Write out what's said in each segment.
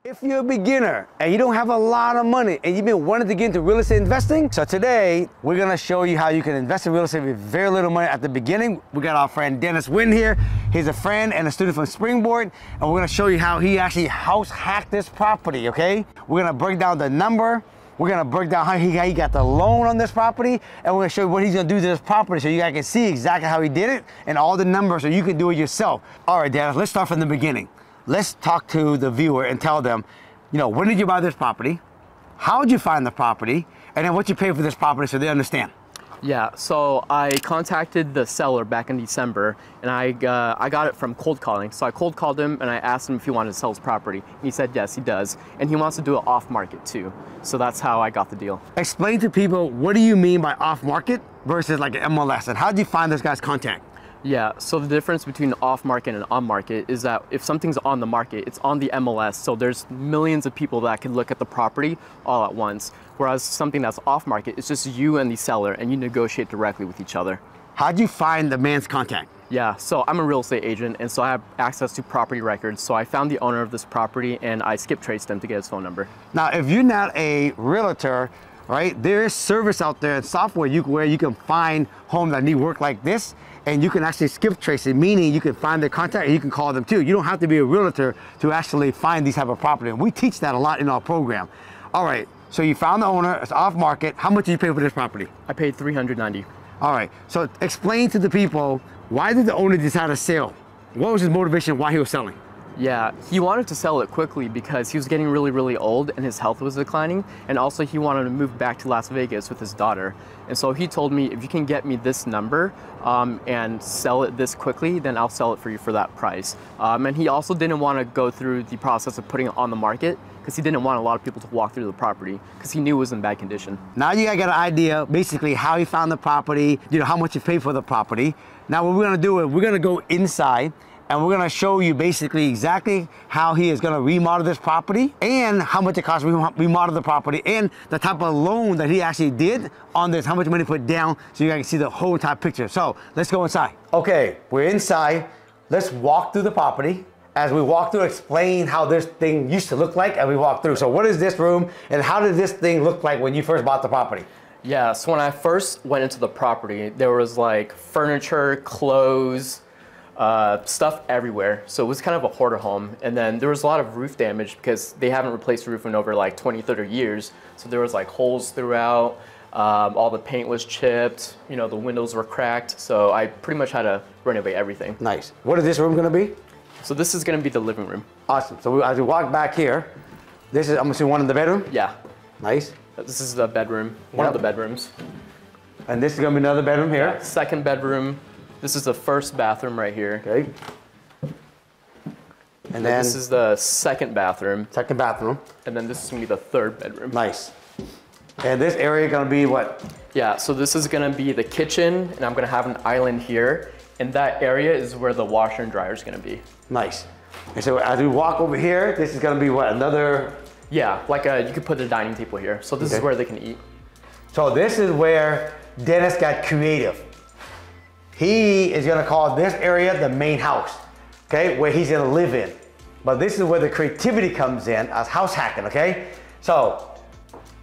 If you're a beginner and you don't have a lot of money and you've been wanting to get into real estate investing, so today we're gonna show you how you can invest in real estate with very little money at the beginning. We got our friend Thach Nguyen here. He's a friend and a student from Springboard, and we're gonna show you how he actually house hacked this property, okay? We're gonna break down the number. We're gonna break down how he got the loan on this property, and we're gonna show you what he's gonna do to this property so you guys can see exactly how he did it and all the numbers so you can do it yourself. All right, Thach, let's start from the beginning. Let's talk to the viewer and tell them, you know, when did you buy this property? How did you find the property? And then what you paid for this property so they understand. Yeah, so I contacted the seller back in December, and I got it from cold calling. So I cold called him and I asked him if he wanted to sell his property. And he said yes, he does. And he wants to do it off market too. So that's how I got the deal. Explain to people, what do you mean by off market versus like an MLS? And how did you find this guy's contact? Yeah, so the difference between off market and on market is that if something's on the market, it's on the MLS, so there's millions of people that can look at the property all at once. Whereas something that's off market, it's just you and the seller, and you negotiate directly with each other. How'd you find the man's contact? Yeah, so I'm a real estate agent, and so I have access to property records. So I found the owner of this property, and I skip traced him to get his phone number. Now, if you're not a realtor, right, there is service out there and software where you can find homes that need work like this, and you can actually skip trace it, meaning you can find their contact and you can call them too. You don't have to be a realtor to actually find these type of property. And we teach that a lot in our program. All right, so you found the owner, it's off market. How much did you pay for this property? I paid $390. All right, so explain to the people, why did the owner decide to sell? What was his motivation why he was selling? Yeah, he wanted to sell it quickly because he was getting really old and his health was declining. And also he wanted to move back to Las Vegas with his daughter. And so he told me, if you can get me this number and sell it this quickly, then I'll sell it for you for that price. And he also didn't want to go through the process of putting it on the market because he didn't want a lot of people to walk through the property because he knew it was in bad condition. Now you got an idea, basically how he found the property, you know, how much he paid for the property. Now what we're gonna do is we're gonna go inside and we're gonna show you basically exactly how he is gonna remodel this property and how much it costs to remodel the property and the type of loan that he actually did on this, how much money he put down, so you guys can see the whole entire picture. So let's go inside. Okay, we're inside. Let's walk through the property. As we walk through, explain how this thing used to look like as we walk through. So what is this room and how did this thing look like when you first bought the property? Yeah, so when I first went into the property, there was like furniture, clothes, stuff everywhere. So it was kind of a hoarder home. And then there was a lot of roof damage because they haven't replaced the roof in over like 20, 30 years. So there was like holes throughout, all the paint was chipped, you know, the windows were cracked. So I pretty much had to renovate everything. Nice. What is this room gonna be? So this is gonna be the living room. Awesome. So as we walk back here, this is, I'm assuming, one in the bedroom? Yeah. Nice. This is the bedroom, one of the bedrooms. And this is gonna be another bedroom here? Yeah, second bedroom. This is the first bathroom right here. Okay. And then this is the second bathroom. Second bathroom. And then this is gonna be the third bedroom. Nice. And this area gonna be what? Yeah, so this is gonna be the kitchen, and I'm gonna have an island here. And that area is where the washer and dryer is gonna be. Nice. And so as we walk over here, this is gonna be what, another? Yeah, like you could put a dining table here. So this is where they can eat. So this is where Thach got creative. He is gonna call this area the main house, okay, where he's gonna live in. But this is where the creativity comes in as house hacking, okay? So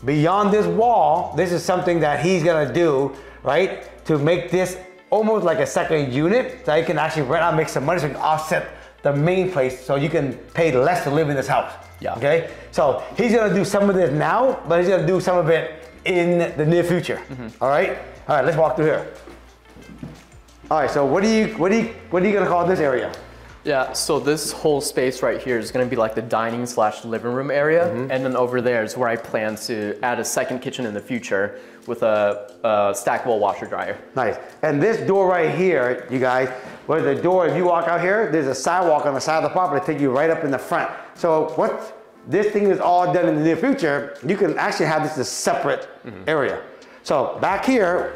beyond this wall, this is something that he's gonna do, right, to make this almost like a second unit so you can actually rent out, make some money so you can offset the main place so you can pay less to live in this house. Yeah. Okay? So he's gonna do some of this now, but he's gonna do some of it in the near future. All right? All right, let's walk through here. All right, so what are you gonna call this area? Yeah, so this whole space right here is gonna be like the dining / living room area. And then over there is where I plan to add a second kitchen in the future with a stackable washer dryer. Nice. And this door right here, you guys, where the door, if you walk out here, there's a sidewalk on the side of the property to take you right up in the front. So what this thing is all done in the near future, you can actually have this as a separate area. So back here,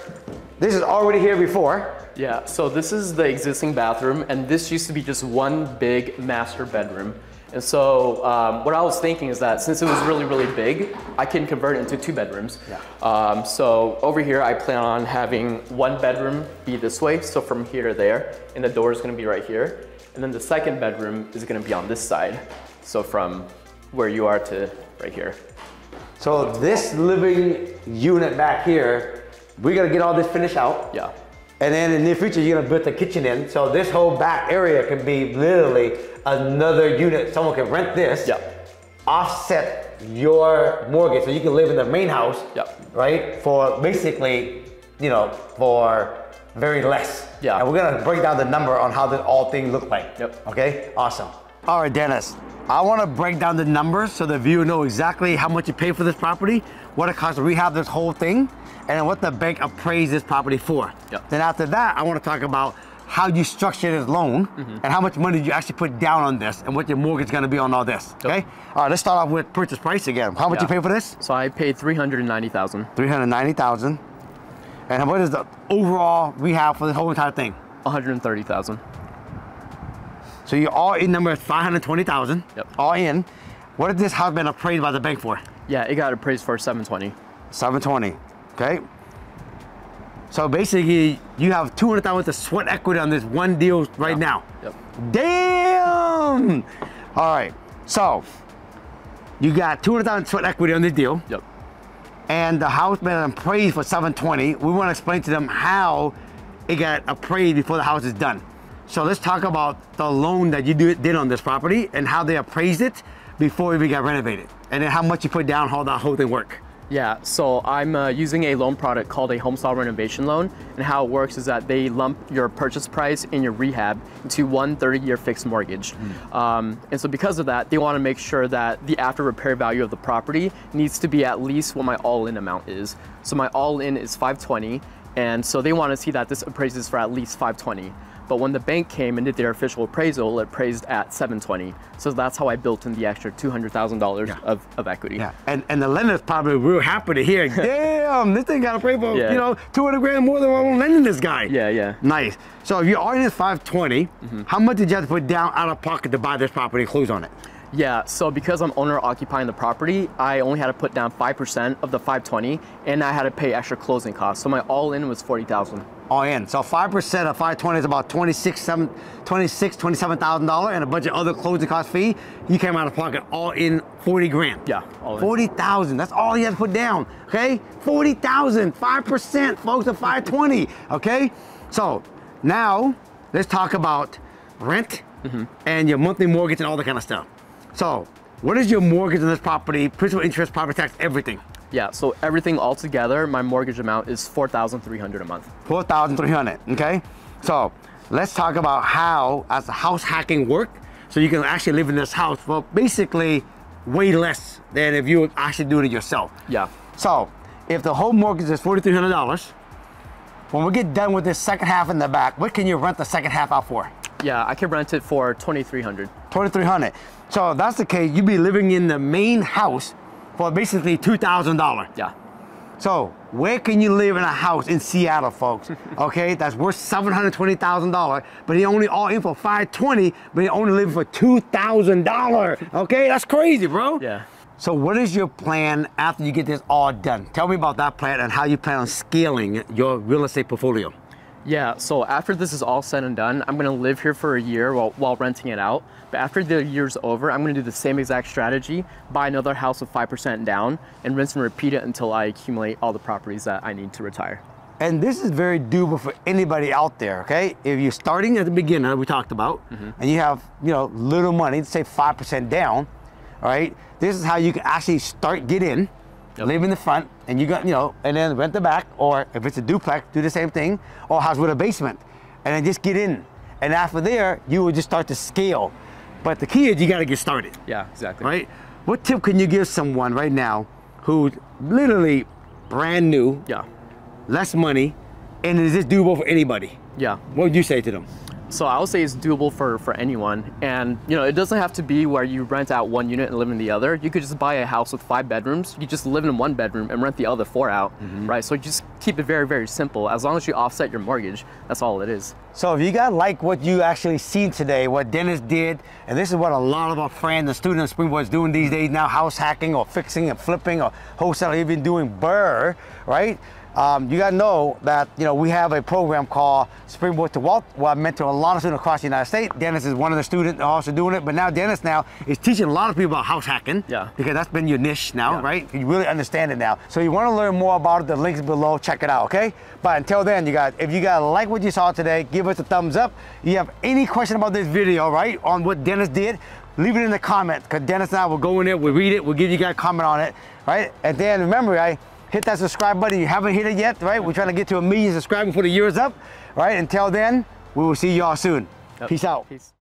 this is already here before. Yeah, so this is the existing bathroom, and this used to be just one big master bedroom. And so what I was thinking is that since it was really big, I can convert it into 2 bedrooms. Yeah. So over here, I plan on having 1 bedroom be this way, so from here to there, and the door is gonna be right here. And then the second bedroom is gonna be on this side, so from where you are to right here. So this living unit back here, we gotta get all this finished out. Yeah. And then in the near future, you're gonna build the kitchen in. So this whole back area can be literally another unit. Someone can rent this, Yeah. offset your mortgage so you can live in the main house, Yeah. right? For basically, you know, for very less. Yeah. And we're gonna break down the number on how this all thing look like. Yep. Okay, awesome. All right, Dennis, I wanna break down the numbers so the viewer know exactly how much you pay for this property, what it costs to rehab this whole thing, and what the bank appraised this property for. Yep. Then after that, I wanna talk about how you structure this loan and how much money you actually put down on this and what your mortgage is gonna be on all this, okay? Yep. All right, let's start off with purchase price again. How much you pay for this? So I paid $390,000. $390,000. And what is the overall rehab for the whole entire thing? $130,000. So your all-in number is $520,000. Yep. All in. What has this house been appraised by the bank for? Yeah, it got appraised for $720. $720. Okay. So basically, you have $200,000 worth of sweat equity on this one deal right now. Yep. Damn. All right. So you got $200,000 sweat equity on this deal. Yep. And the house been appraised for $720. We want to explain to them how it got appraised before the house is done. So let's talk about the loan that you did on this property and how they appraised it before it even got renovated. And then how much you put down, how that whole thing work. Yeah, so I'm using a loan product called a home style renovation loan. And how it works is that they lump your purchase price and your rehab into one 30-year fixed mortgage. And so because of that, they want to make sure that the after repair value of the property needs to be at least what my all-in amount is. So my all-in is $520. And so they want to see that this appraises for at least $520. But when the bank came and did their official appraisal, it appraised at $720. So that's how I built in the extra $200,000 of equity. Yeah, and the lender's probably real happy to hear, damn, this thing got appraised for, you know, 200 grand more than what I'm lending this guy. Yeah, yeah. Nice. So if you're already at 520, how much did you have to put down out of pocket to buy this property and close on it? Yeah, so because I'm owner occupying the property, I only had to put down 5% of the 520, and I had to pay extra closing costs. So my all-in was $40,000. All in. So 5% of 520 is about $27,000, and a bunch of other closing cost fee. You came out of pocket all in 40 grand. Yeah, all in. 40,000. That's all you have to put down. Okay, 40,000. 5%, folks, of 520. Okay, so now let's talk about rent and your monthly mortgage and all that kind of stuff. So, what is your mortgage on this property? Principal, interest, property tax, everything. Yeah, so everything all together, my mortgage amount is $4,300 a month. $4,300. Okay. So let's talk about how, as the house hacking work, so you can actually live in this house for basically way less than if you would actually do it yourself. Yeah. So if the whole mortgage is $4,300, when we get done with this second half in the back, what can you rent the second half out for? Yeah, I can rent it for $2,300. $2,300. So if that's the case, you'd be living in the main house for basically $2,000. Yeah. So where can you live in a house in Seattle, folks? Okay, that's worth $720,000, but he only all in for $520, but he only living for $2,000. Okay, that's crazy, bro. Yeah. So what is your plan after you get this all done? Tell me about that plan and how you plan on scaling your real estate portfolio. Yeah, so after this is all said and done, I'm gonna live here for a year while renting it out. But after the year's over, I'm gonna do the same exact strategy, buy another house with 5% down, and rinse and repeat it until I accumulate all the properties that I need to retire. And this is very doable for anybody out there, okay? If you're starting at the beginning, we talked about, and you have, you know, little money, say 5% down, all right? This is how you can actually get in, live in the front, and you got, you know, and then rent the back, or if it's a duplex, do the same thing, or a house with a basement, and then just get in. And after there, you will just start to scale. But the key is you gotta get started. Yeah, exactly. Right? What tip can you give someone right now who's literally brand new, less money, and is this doable for anybody? Yeah. What would you say to them? So I would say it's doable for anyone. And you know, it doesn't have to be where you rent out one unit and live in the other. You could just buy a house with 5 bedrooms. You just live in one bedroom and rent the other 4 out, right? So just keep it very, very simple. As long as you offset your mortgage, that's all it is. So if you guys like what you actually seen today, what Dennis did, and this is what a lot of our friends and students of Springboard is doing these days now, house hacking or fixing and flipping or wholesale, even doing BRRRR, right? You gotta know that, you know, we have a program called Springboard to Wealth, where I mentor a lot of students across the United States. Dennis is one of the students also doing it, but now Dennis now is teaching a lot of people about house hacking. Yeah. Because that's been your niche now, Yeah. right? You really understand it now. So you wanna learn more about it, the links below, check it out, okay? But until then, you guys, if you guys like what you saw today, give us a thumbs up. If you have any question about this video, right, on what Dennis did, leave it in the comments, because Dennis and I will go in there, we'll read it, we'll give you guys a comment on it, right? And then remember, right, hit that subscribe button if you haven't hit it yet, right? We're trying to get to 1 million subscribers before the year is up, right? Until then, we will see y'all soon. Yep. Peace out. Peace.